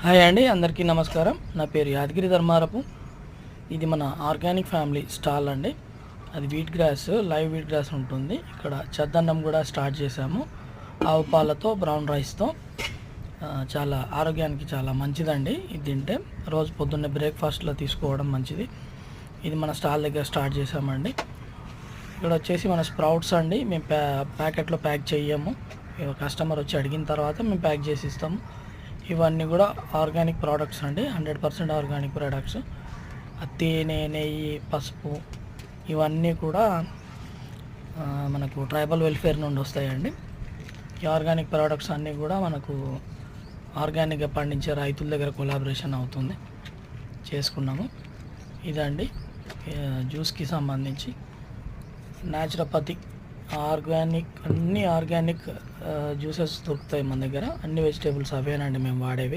Hi అండి, అందరికీ నమస్కారం. నా పేరు యాదగిరి ధర్మారపు. ఇది మన ఆర్గానిక్ ఫ్యామిలీ స్టాల్ అండి. అది wheat grass, live wheat grass ఉంటుంది. ఇక్కడ చద్దన్నం కూడా స్టార్ట్ చేశాము. ఆవు పాలతో, బ్రౌన్ రైస్తో. చాలా ఆరోగ్యానికి చాలా మంచిదండి. ఇది తింటే రోజు పొద్దున్నే బ్రేక్ఫాస్ట్లో తీసుకోవడం మంచిది. ఇది మన స్టాల్ దగ్గర స్టార్ట్ చేసామండి. ఇక్కడ వచ్చేసి మన స్ప్రౌట్స్ అండి. మేము ప్యాకెట్లో ప్యాక్ చేయము. కస్టమర్ వచ్చి అడిగిన తర్వాత మేము ప్యాక్ చేసి ఇస్తాము. ఇవన్నీ కూడా ఆర్గానిక్ ప్రోడక్ట్స్ అండి, 100% ఆర్గానిక్ ప్రోడక్ట్స్. తేనె, నెయ్యి, పసుపు ఇవన్నీ కూడా మనకు ట్రైబల్ వెల్ఫేర్ నుండి వస్తాయండి. ఈ ఆర్గానిక్ ప్రోడక్ట్స్ అన్నీ కూడా మనకు ఆర్గానిక్గా పండించే రైతుల దగ్గర కొలాబరేషన్ అవుతుంది, చేసుకున్నాము. ఇదండి జ్యూస్కి సంబంధించి న్యాచురోపతి ఆర్గానిక్, అన్ని ఆర్గానిక్ జ్యూసెస్ దొరుకుతాయి మన దగ్గర. అన్ని వెజిటేబుల్స్ అవేనండి మేము వాడేవి.